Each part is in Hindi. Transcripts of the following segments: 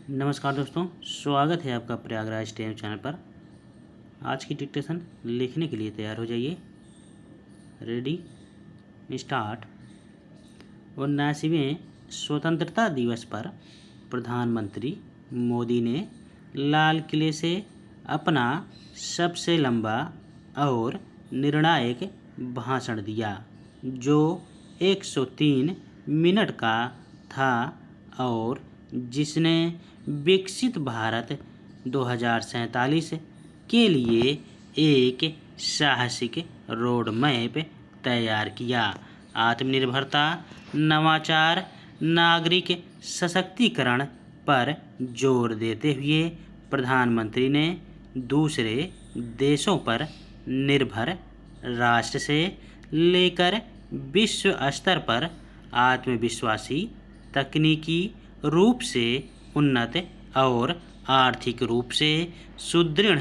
नमस्कार दोस्तों, स्वागत है आपका प्रयागराज स्टेम चैनल पर। आज की डिक्टेशन लिखने के लिए तैयार हो जाइए। Ready, start. 79वें स्वतंत्रता दिवस पर प्रधानमंत्री मोदी ने लाल किले से अपना सबसे लंबा और निर्णायक भाषण दिया, जो 103 मिनट का था और जिसने विकसित भारत 2047 के लिए एक साहसिक रोड मैप तैयार किया। आत्मनिर्भरता, नवाचार, नागरिक सशक्तिकरण पर जोर देते हुए प्रधानमंत्री ने दूसरे देशों पर निर्भर राष्ट्र से लेकर विश्व स्तर पर आत्मविश्वासी, तकनीकी रूप से उन्नत और आर्थिक रूप से सुदृढ़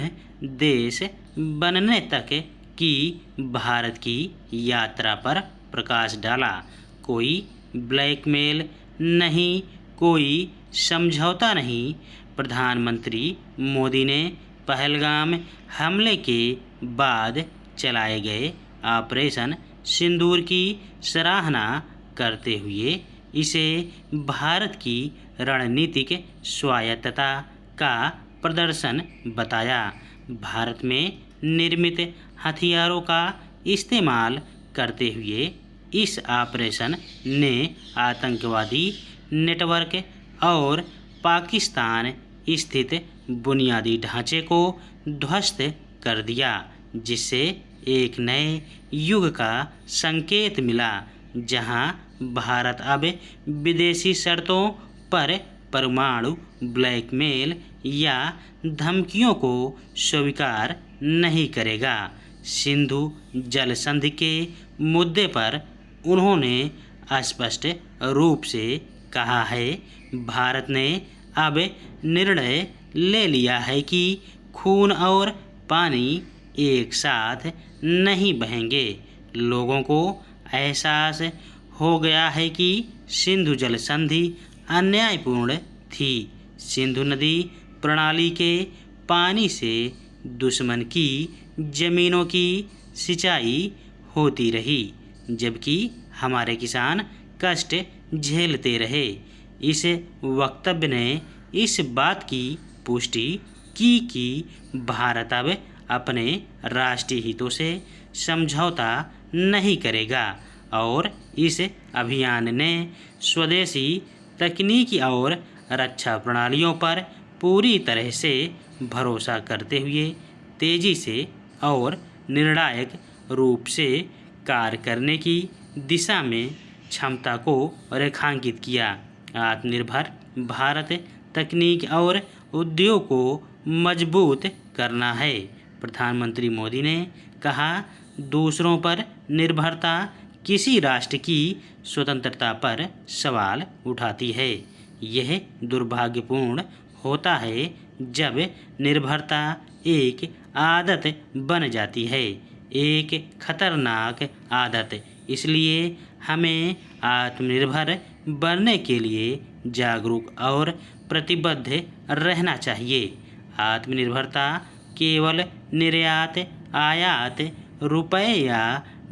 देश बनने तक की भारत की यात्रा पर प्रकाश डाला। कोई ब्लैकमेल नहीं, कोई समझौता नहीं। प्रधानमंत्री मोदी ने पहलगाम हमले के बाद चलाए गए ऑपरेशन सिंदूर की सराहना करते हुए इसे भारत की रणनीतिक स्वायत्तता का प्रदर्शन बताया। भारत में निर्मित हथियारों का इस्तेमाल करते हुए इस ऑपरेशन ने आतंकवादी नेटवर्क और पाकिस्तान स्थित बुनियादी ढांचे को ध्वस्त कर दिया, जिससे एक नए युग का संकेत मिला, जहां भारत अब विदेशी शर्तों पर परमाणु ब्लैकमेल या धमकियों को स्वीकार नहीं करेगा। सिंधु जल संधि के मुद्दे पर उन्होंने स्पष्ट रूप से कहा है, भारत ने अब निर्णय ले लिया है कि खून और पानी एक साथ नहीं बहेंगे। लोगों को एहसास हो गया है कि सिंधु जल संधि अन्यायपूर्ण थी। सिंधु नदी प्रणाली के पानी से दुश्मन की जमीनों की सिंचाई होती रही, जबकि हमारे किसान कष्ट झेलते रहे। इस वक्तव्य ने इस बात की पुष्टि की कि भारत अब अपने राष्ट्रीय हितों से समझौता नहीं करेगा और इस अभियान ने स्वदेशी तकनीकी और रक्षा प्रणालियों पर पूरी तरह से भरोसा करते हुए तेजी से और निर्णायक रूप से कार्य करने की दिशा में क्षमता को रेखांकित किया। आत्मनिर्भर भारत तकनीक और उद्योग को मजबूत करना है। प्रधानमंत्री मोदी ने कहा, दूसरों पर निर्भरता किसी राष्ट्र की स्वतंत्रता पर सवाल उठाती है। यह दुर्भाग्यपूर्ण होता है जब निर्भरता एक आदत बन जाती है, एक खतरनाक आदत। इसलिए हमें आत्मनिर्भर बनने के लिए जागरूक और प्रतिबद्ध रहना चाहिए। आत्मनिर्भरता केवल निर्यात, आयात, रुपए या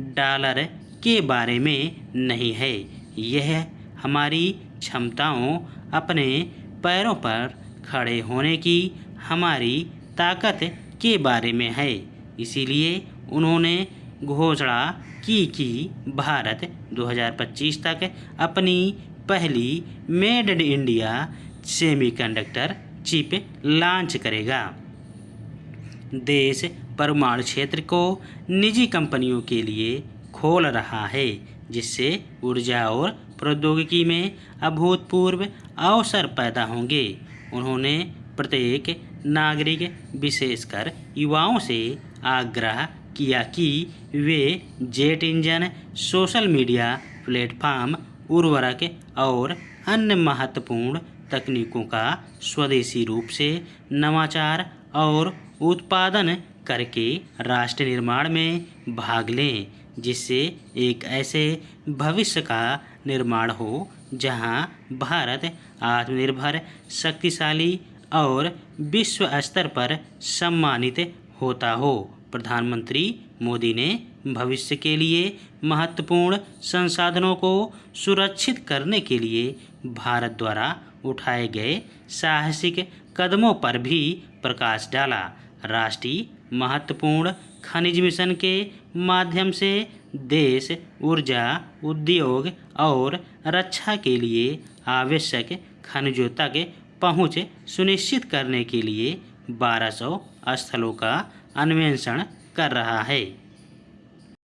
डॉलर के बारे में नहीं है। यह हमारी क्षमताओं, अपने पैरों पर खड़े होने की हमारी ताकत के बारे में है। इसीलिए उन्होंने घोषणा की कि भारत 2025 तक अपनी पहली made in India semiconductor chip launch करेगा। देश परमाणु क्षेत्र को निजी कंपनियों के लिए खोल रहा है, जिससे ऊर्जा और प्रौद्योगिकी में अभूतपूर्व अवसर पैदा होंगे। उन्होंने प्रत्येक नागरिक, विशेषकर युवाओं से आग्रह किया कि वे jet engine, social media platform, उर्वरक और अन्य महत्वपूर्ण तकनीकों का स्वदेशी रूप से नवाचार और उत्पादन करके राष्ट्र निर्माण में भाग लें, जिससे एक ऐसे भविष्य का निर्माण हो जहां भारत आत्मनिर्भर, शक्तिशाली और विश्व स्तर पर सम्मानित होता हो। प्रधानमंत्री मोदी ने भविष्य के लिए महत्वपूर्ण संसाधनों को सुरक्षित करने के लिए भारत द्वारा उठाए गए साहसिक कदमों पर भी प्रकाश डाला। राष्ट्रीय महत्वपूर्ण खनिज मिशन के माध्यम से देश ऊर्जा, उद्योग और रक्षा के लिए आवश्यक खनिजों तक पहुँच सुनिश्चित करने के लिए 1200 स्थलों का अन्वेषण कर रहा है।